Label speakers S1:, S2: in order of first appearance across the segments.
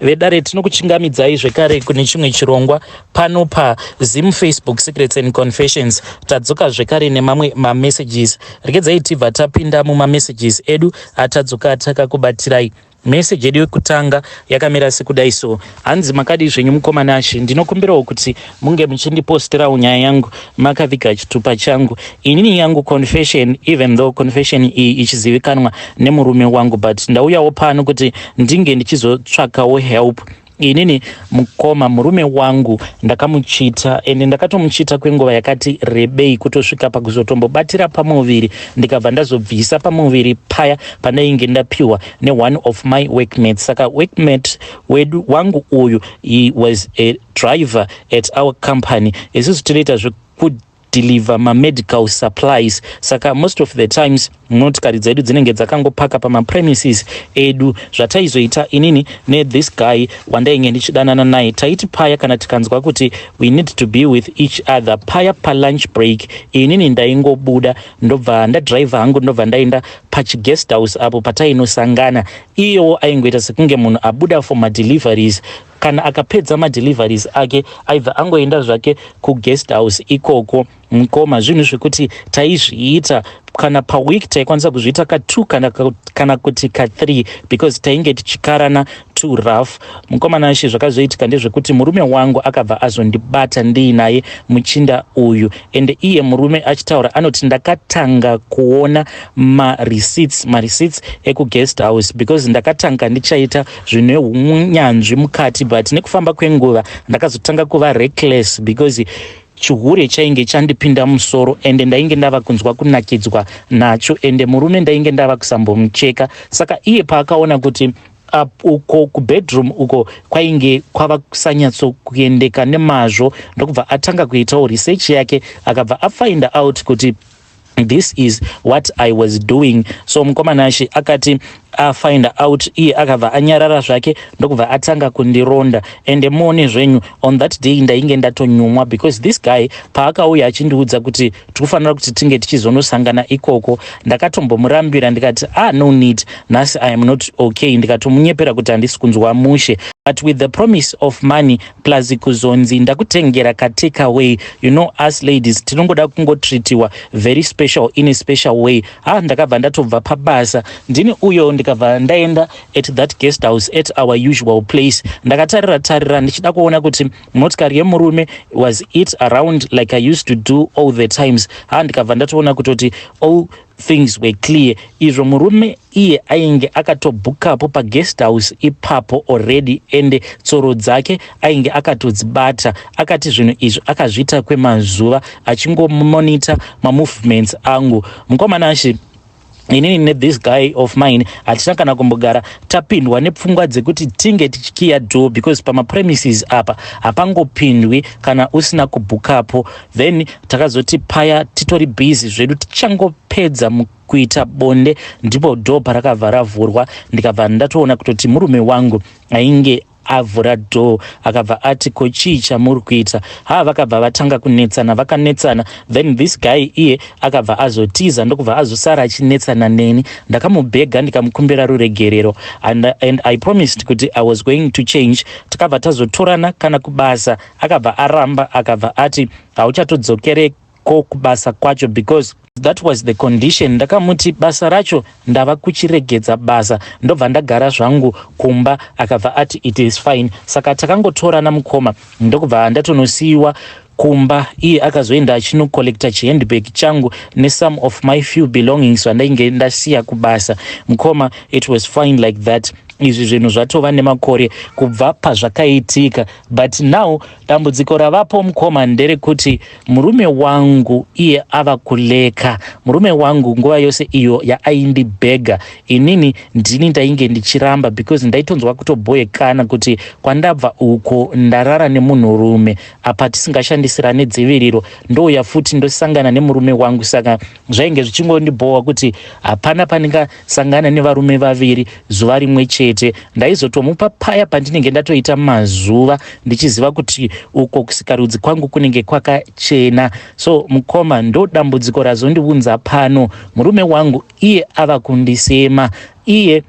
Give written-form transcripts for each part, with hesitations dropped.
S1: vedare tinokuchingamidzai zvekare kune chimwe chirongwa pano paZim Facebook Secrets and Confessions. Tadzoka zvekare nemamwe mamessages. Regedzai tibva tapinda mumamessages edu atadzoka takakubatirai. Message yedu yekutanga yakamira sekudai so. Hanzi makadi zvenyu mukomana Ashe, ndinokumbirawo kuti munge muchindipostirawo nyaya yangu makavika chitupa changu. Inini yangu confession, even though confession iyi ichizivikanwa nemurume wangu, but ndauyawo pano kuti ndinge ndichizotsvakawo help. Inini mukoma murume wangu ndakamuchita ende ndakatomuchita kwenguva yakati rebei kutosvika pakuzotombobatira pamuviri ndikabva ndazobvisa pamuviri paya pandainge ndapiwa one of my workmates. Saka workmate wedu wangu uyu, he was a driver at our company. Isusu tinoita deliver medical supplies. Saka most of the times motikari dzedu dzinenge dzakangopaka premises edu. Zvataizoita inini this guy wandainge ndichidanana naye, taiti paya kana tikanzwa kuti we need to be with each other paya lunch break, inini ndaingobuda ndobva ndadriver hangu ndobva ndaenda guest house apo patainosangana. Iyo aingoita sekunge munhu abuda for deliveries. Kana akapedza deliveries ake aibva angoenda zvake guest house ikoko. Mukoma zvinhu zvekuti taizviita kana week taikwanisa kuzviita ka2 kana kuti ka3 because tainge tichikarana too rough. Mukomana Ashe, zvakazoitika ndezvekuti murume wangu akabva azondibata ndiinaye muchinda uyu, ende iye murume achitaura anoti ndakatanga kuona receipts guest house because ndakatanga ndichaita zvine unyanzvi mukati, but nekufamba kwenguva ndakazotanga kuva reckless because chihure chainge chandipinda musoro ende ndainge ndava kunzwa kunakidzwa nacho, ende murume ndainge ndava kusambomucheka. Saka iye paakaona kuti uko kubedroom uko kwainge kwava kusanyatsokuendeka nemazvo, ndokubva atanga kuitawo research yake akabva afind out kuti this is what I was doing. So mukomana Ashe akati find out, iye akabva anyarara zvake ndokubva atanga kundironda, ende muone zvenyu on that day ndainge ndatonyumwa because this guy paakauya achindiudza kuti tikufanira kuti tinge tichizonosangana ikoko, ndakatombomurambira ndikati no need, nhasi I am not okay, ndikatomunyepera kuti handisi kunzwa mushe, but with the promise of money plus kuzonzi ndakutengera ka take away. You know us ladies tinongoda kungotritiwa very special in a special way. Ndakabva ndatobva pabasa ndini uyo ndikabva ndaenda at that guest house at our usual place. Ndakatarira ndichida kuona kuti motikari yemurume was it around like I used to do all the times. Ndikabva ndatoona kutoti all things were clear. Izvo murume iye ainge akatobhukapo guest house ipapo already, ende tsoro dzake ainge akatodzibata. Akati zvinhu izvo akazviita kwemazuva achingomonita movements angu. Mukomana Ashe, inini this guy of mine hatina kana kumbogara tapindwa nepfungwa dzekuti tinge tichikiya door because premises apa hapangopindwi kana usina kubhukapo. Then takazoti paya titori busy zvedu tichangopedza kuita bonde ndipo door parakabva ravhurwa, ndikabva ndatoona kutoti murume wangu ainge avhura door akabva ati ko chii chamuri kuita. Vakabva vatanga kunetsana, vakanetsana, then this guy iye akabva azotiza ndokubva azosara achinetsana neni. Ndakamubhega ndikamukumbira ruregerero and I promised kuti I was going to change. Takabva tazotorana kana kubasa, akabva aramba akabva ati hauchatodzokereko kubasa kwacho because that was the condition. Ndakamuti basa racho ndava kuchiregedza basa, ndobva ndagara zvangu kumba. Akabva ati it is fine. Saka takangotorana mukoma ndokubva ndatonosiyiwa kumba. Iye akazoenda achinokolekta chihandbag changu ne some of my few belongings vandainge ndasiya kubasa. Mukoma, it was fine like that. Izvi zvinhu zvatova nemakore kubva pazvakaitika, but now dambudziko ravapo mukoma nderekuti murume wangu iye ava kuleka. Murume wangu nguva yose iyo yaaindibhega inini ndini ndainge ndichiramba because ndaitonzwa kutobhoyekana kuti kwandabva uko ndarara nemunhurume apa tisingashandisirane dziviriro, ndouya futi ndosangana nemurume wangu. Saka zvainge zvichingondibhowa kuti hapana pandingasangana nevarume vaviri zuva rimwe chete. Ndaizotomupa paya pandinenge ndatoita mazuva ndichiziva kuti uko kusikarudzi kwangu kunenge kwakachena. So mukoma, ndo dambudziko razondiunza pano. Murume wangu iye ava kundisema. Iye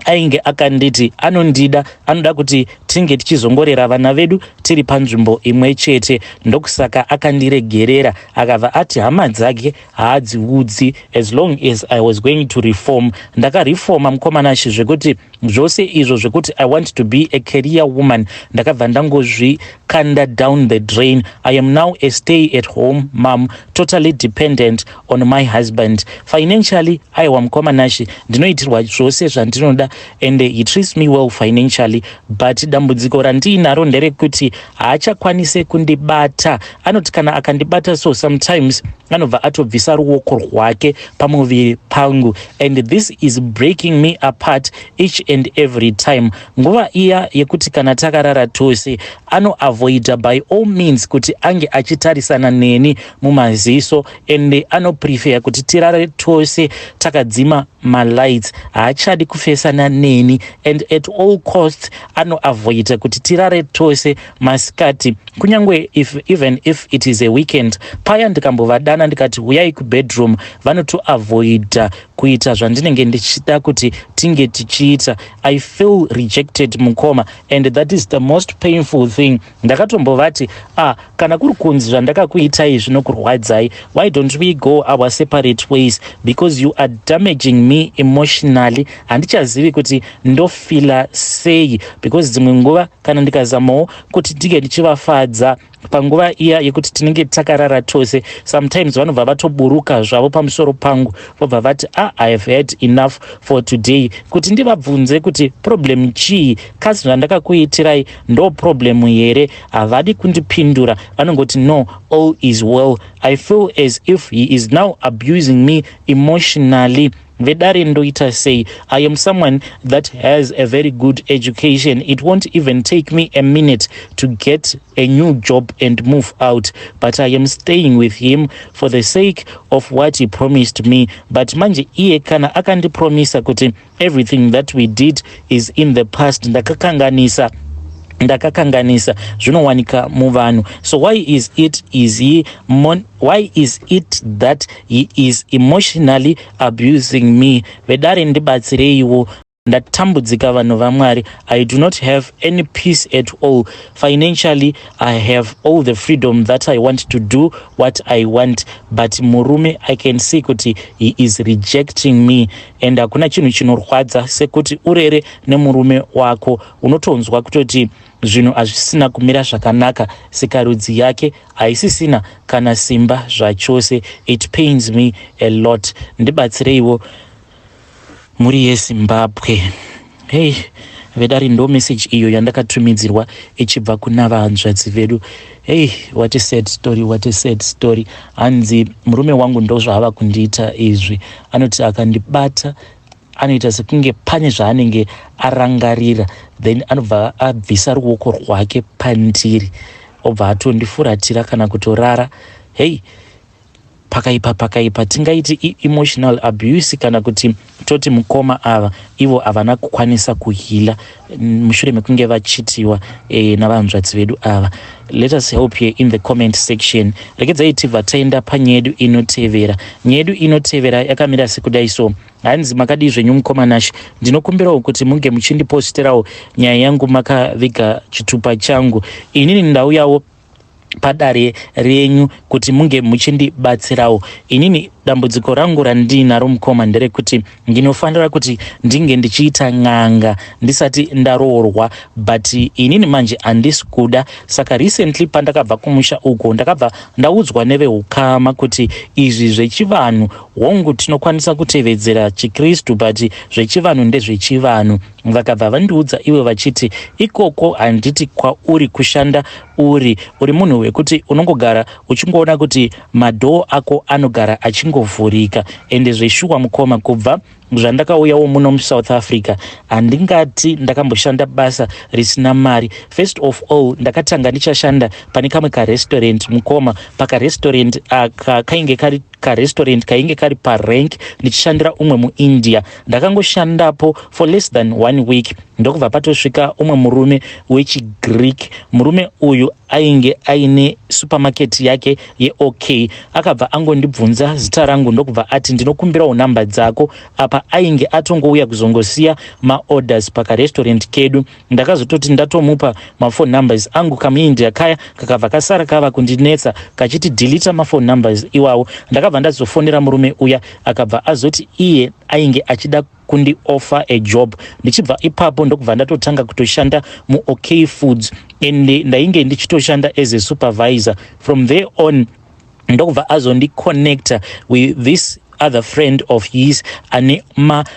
S1: ainge akanditi anondida, anoda kuti tinge tichizongorera vana vedu tiri panzvimbo imwe chete. Ndokusaka akandiregerera akabva ati hama dzake haadziudzi as long as I was going to reform. Ndakarifoma mukomanashi zvekuti zvose izvo zvekuti I want to be a career woman ndakabva ndangozvikanda down the drain. I am now a stay at home mom, totally dependent on my husband. Financially aiwa mukomanashi ndinoitirwa zvose zvandinoda and he treats me well financially, but dambudziko randinaro nderekuti haachakwanise kundibata. Anoti kana akandibata so sometimes anobva atobvisa ruoko rwake pamuviri pangu, and this is breaking me apart each and every time. Nguva iya yekuti kana takarara tose anoavoida by all means kuti ange achitarisana neni mumaziso, and anoprefer kuti tirare tose takadzima malights. Haachadi kufesana neni, and at all costs anoavoida kuti tirare tose masikati, kunyangwe even if it is a weekend. Paya ndikambovadana ndikati uyai kubedroom, vanotoavoida kuita zvandinenge ndichida kuti tinge tichiita. I feel rejected mukoma, and that is the most painful thing. Ndakatombovati kana kuri kunzi zvandakakuitai zvinokurwadzai, why don't we go our separate ways, because you are damaging me emotionally. Handichazivi kuti ndofila sei, because dzimwe nguva kana ndikazamawo kuti ndige ndichivafadza panguva iya yekuti tinenge takarara tose, sometimes vanobva vatoburuka zvavo pamusoro pangu vobva vati I have had enough for today. Kuti ndivabvunze kuti problem chii, kasi zvandakakuitirai ndo problem here? Havadi kundipindura, vanongoti no, all is well. I feel as if he is now abusing me emotionally. Vedare ndoita sei? I am someone that has a very good education. It won't even take me a minute to get a new job and move out, but I am staying with him for the sake of what he promised me. But manje iye kana akandipromisa kuti everything that we did is in the past, ndakakanganisa zvinowanika muvanhu. So why is it that he is emotionally abusing me? Vedare ndibatsireiwo, ndatambudzika vanhu vaMwari. I do not have any peace at all. Financially I have all the freedom that I want to do what I want, but murume I can see kuti he is rejecting me, and hakuna chinhu chinorwadza sekuti urere nemurume wako unotonzwa kutoti zvinhu hazvisina kumira zvakanaka, sikarudzi yake haisisina kana simba zvachose. It pains me a lot. Ndibatsireiwo muri yeZimbabwe. Hey, vedari ndo message iyo yandakatumidzirwa ichibva kuna vahanzvadzi vedu. Hey, what a sad story, what a sad story. Hanzi murume wangu ndo zvava kundiita izvi. Anoti akandibata anoita sekunge pane zvaanenge arangarira, then anobva abvisa ruoko rwake pandiri obva atondifuratira kana kutorara. Hey, pakaipa tingaiti emotional abuse kana kuti toti mukoma ava ivo havana kukwanisa kuhila mushure mekunge vachitiwa navanzvadzi vedu ava. Let us help here in the comment section. Regedzai tibva taenda panyedu inotevera. Nyedu inotevera yakamira sekudai so. Hanzi makadi zvenyu mukomanashi, ndinokumbirawo kuti munge muchindiposterawo nyaya yangu makaviga chitupa changu. Inini ndauyawo padare renyu kuti munge muchindibatsirawo. Inini dambudziko rangu randinaro mukoma nderekuti ndinofanira kuti ndinge ndichiita n'anga ndisati ndaroorwa, but inini manje handisi kuda. Saka recently pandakabva kumusha uko ndakabva ndaudzwa nevehukama kuti izvi zvechivanhu hongu tinokwanisa kutevedzera chiKristu, but zvechivanhu ndezvechivanhu. Vakabva vandiudza ivo vachiti ikoko handiti kwauri kushanda uri munhu wekuti unongogara uchingoona kuti madhoo ako anogara achingovhurika. Ende zveshuwa mukoma, kubva zvandakauyawo muno muSouth Africa handingati ndakamboshanda basa risina mari. First of all ndakatanga ndichashanda pane kamwe karestaurant mukoma. Pakarestaurant kainge kari karestaurant kainge kari parank ndichishandira umwe muIndia. Ndakangoshandapo for less than 1 week ndokubva patosvika umwe murume wechiGreek. Murume uyu ainge aine supermarket yake yeOK. Akabva angondibvunza zita rangu ndokubva ati ndinokumbirawo namba dzako. Apa ainge atongouya kuzongosiya maorders pakarestaurant kedu. Ndakazototi ndatomupa mafone numbers angu kamuIndia kaya kakabva kasara kava kundinetsa kachiti delete mafone numbers iwawo. Ndakabva ndazofonera murume uya akabva azoti iye ainge achida kundi offer a job. Ndichibva ipapo ndokubva ndatotanga kutoshanda muOK Foods ende ndainge ndichitoshanda as a supervisor. From there on ndokubva azondiconnecta with this other friend of his ane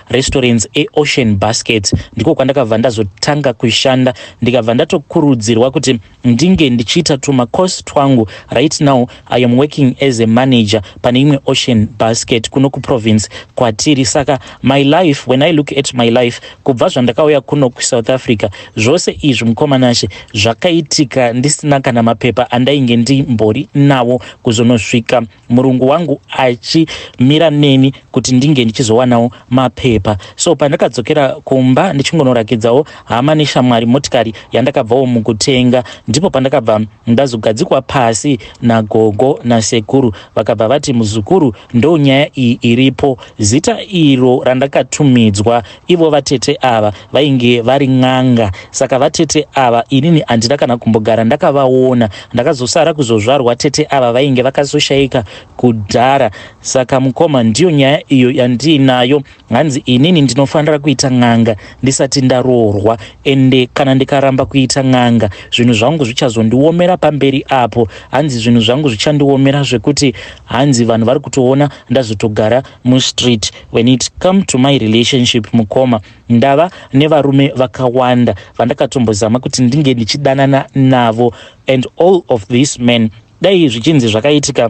S1: restaurants Ocean Basket. Ndiko kwandakabva ndazotanga kushanda ndikabva ndatokurudzirwa kuti ndinge ndichiita tumacourse twangu. Right now I am working as a manager pane imwe Ocean Basket kuno kuprovince kwatiri. Saka my life, when I look at my life, kubva zvandakauya kuno kuSouth Africa, zvose izvi mukomanashe zvakaitika ndisina kana mapepa andainge ndimbori nawo kuzonosvika murungu wangu achimira neni kuti ndinge ndichizowanawo mapepa. So pandakadzokera kumba ndichingonorakidzawo hama neshamwari motikari yandakabvawo mukutenga, ndipo pandakabva ndazogadzikwa pasi nagogo nasekuru. Vakabva vati muzukuru ndo nyaya iyi iripo. Zita iro randakatumidzwa ivo vatete ava vainge vari n'anga. Saka vatete ava inini handina kana kumbogara ndakavaona. Ndakazosara kuzozvarwa tete ava vainge vakazoshaika kudhara. Saka mukoma ndiyo nyaya iyo yandinayo. Hanzi inini ndinofanira kuita n'anga ndisati ndaroorwa, ende kana ndikaramba kuita n'anga zvinhu zvangu zvichazondiomera pamberi apo. Hanzi zvinhu zvangu zvichandiomera zvekuti hanzi vanhu vari kutoona ndazotogara mustreet. When it come to my relationship mukoma, ndava nevarume vakawanda vandakatombozama kuti ndinge ndichidanana navo, and all of these men dai zvichinzi zvakaitika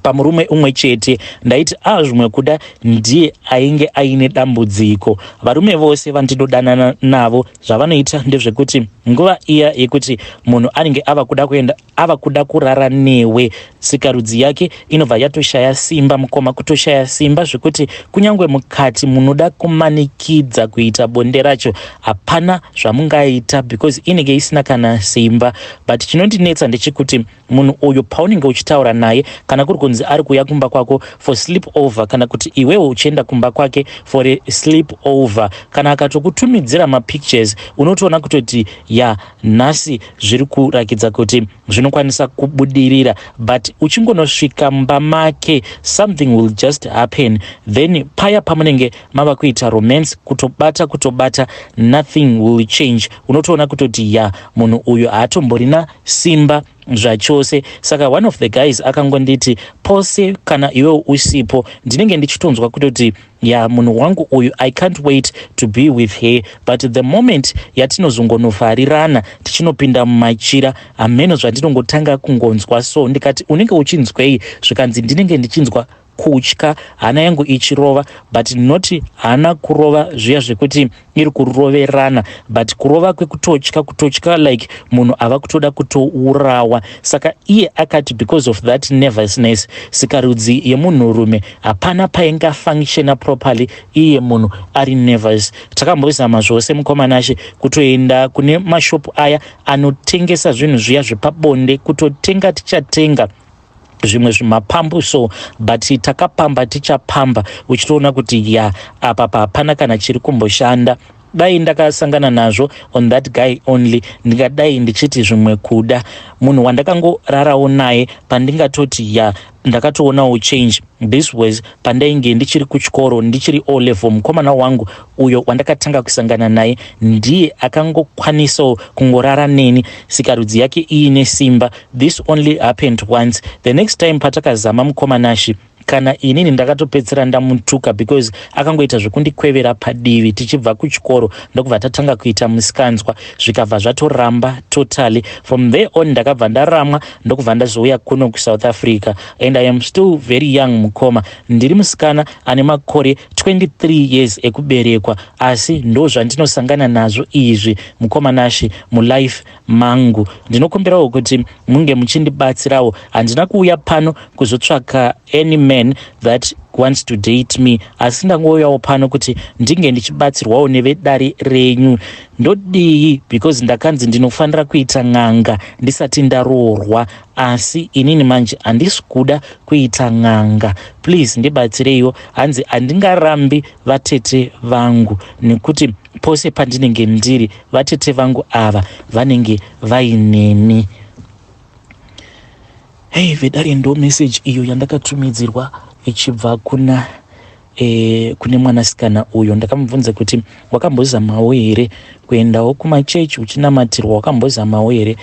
S1: pamurume umwe chete ndaiti zvimwe kuda ndiye ainge aine dambudziko. Varume vose vandinodanana navo zvavanoita ndezvekuti nguva iya yekuti munhu anenge ava kuda kurara newe, sikarudzi yake inobva yatoshaya simba mukoma, kutoshaya simba zvekuti kunyangwe mukati munoda kumanikidza kuita bonde racho hapana zvamungaita because inenge isina kana simba. But chinondinetsa ndechekuti munhu uyu paunenge uchitaura naye, kana kuri kunzi ari kuuya kumba kwako for sleep over, kana kuti iwewe uchienda kumba kwake for a sleep over, kana akatokutumidzira mapictures unotoona kutoti nhasi zviri kurakidza kuti zvinokwanisa kubudirira. But uchingonosvika mumba make something will just happen, then paya pamunenge mava kuita romance kutobata nothing will change. Unotoona kutoti munhu uyu haatomborina simba zvachose. Saka one of the guys akangonditi pose kana iwewe usipo ndinenge ndichitonzwa kutoti munhu wangu uyu I can't wait to be with her, but the moment yatinozongonofarirana tichinopinda mumachira hameno zvandinongotanga kungonzwa. So ndikati unenge uchinzwei? Zvikanzi ndinenge ndichinzwa kutya, hana yangu ichirova, but not hana kurova zviya zvekuti iri kuroverana, but kurova kwekutotya like munhu ava kutoda kutourawa. Saka iye akati because of that nervousness, sikarudzi yemunhurume hapana painga functiona properly iye munhu ari nervous. Takambozama zvose mukomanashe kutoenda kune mashopu aya anotengesa zvinhu zviya zvepabonde, kutotenga tichatenga zvimwe zvimapambu. So but takapamba tichapamba, uchitoona kuti apa hapana kana chiri kumboshanda. Dai ndakasangana nazvo on that guy only, ndingadai ndichiti zvimwe kuda. Munhu wandakangorarawo naye pandingatoti ndakatoonawo change this was pandainge ndichiri kuchikoro, ndichiri O level. Mukomana wangu uyo wandakatanga kusangana naye ndiye akangokwanisawo kungorara neni, sikarudzi yake iine simba. This only happened once. The next time patakazama mukomanashi, kana inini ndakatopedzera ndamutuka because akangoita zvekundikwevera padivi tichibva kuchikoro ndokubva tatanga kuita musikanzwa, zvikabva zvatoramba totally. From there on ndakabva ndaramwa ndokubva ndazouya kuno kuSouth Africa, and I am still very young mukoma. Ndiri musikana ane makore 23 years ekuberekwa, asi ndo zvandinosangana nazvo izvi mukomanashi mulife mangu. Ndinokumbirawo kuti munge muchindibatsirawo. Handina kuuya pano kuzotsvaka any man that wants to date me, asi ndangoyawo pano kuti ndinge ndichibatsirwawo nevedare renyu. Ndodii? Because ndakanzi ndinofanira kuita ng'anga ndisati ndaroorwa, asi inini manje handisi kuda kuita ng'anga. Please ndibatsireiwo. Hanzi handingarambi vatete vangu, nekuti pose pandinenge ndiri vatete vangu ava vanenge vaineni. Hey, vedare ndo message iyo yandakatumidzirwa ichibva kune mwanasikana uyo. Ndakamubvunza kuti wakambozamawo here kuendawo kumachechi uchinamatirwa, wakambozamawo here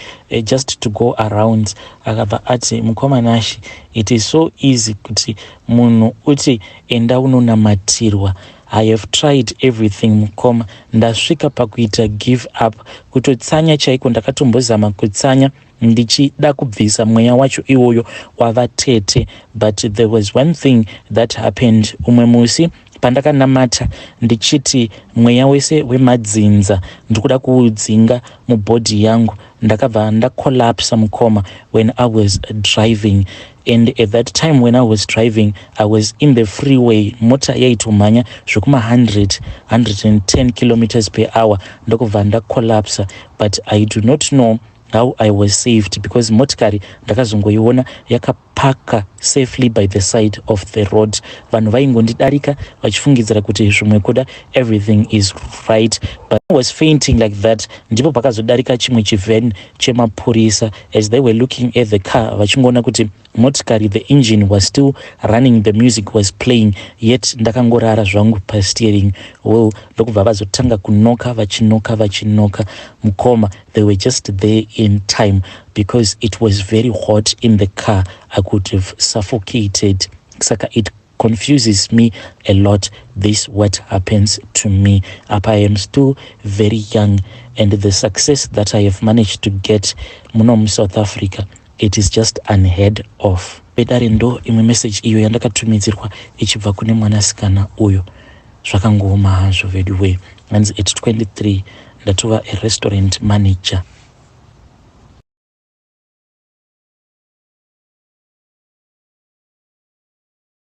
S1: just to go around. Akabva ati, mukomanashi, it is so easy kuti munhu uti enda unonamatirwa. I have tried everything mukoma, ndasvika pakuita give up, kutotsanya chaiko. Ndakatombozama kutsanya ndichida kubvisa mweya wacho iwoyo wavatete, but there was one thing that happened. Umwe musi pandakanamata ndichiti mweya wese wemadzinza ndikuda kuudzinga mubhodhi yangu, ndakabva ndakolapsa mukoma when I was driving. And at that time when I was driving, I was in the freeway, mota yaitomhanya zvekuma 110 kilometers per hour. Ndokubva ndakolapsa, but I do not know how I was saved, because motikari ndakazongoiona yakapaka safely by the side of the road. Vanhu vaingondidarika vachifungidzira kuti zvimwe kuda everything is right, but I was fainting like that. Ndipo pakazodarika chimwe chivan chemapurisa. As they were looking at the car, vachingoona kuti motikari, the engine was still running, the music was playing, yet ndakangorara zvangu pasteering wheel. Ndokubva vazotanga kunoka vachinoka mukoma. They were just there in time because it was very hot in the car. I could have suffocated. Saka, it confuses me a lot, this what happens to me. I am still very young, and the success that I have managed to get muno South Africa, it is just unheard of. Pedare ndo imwe message iyo yandakatumidzirwa ichibva kune mwanasikana uyo. Zvakangoma hazvo veduwe. Hanzi at 23 ndatova a restaurant manager.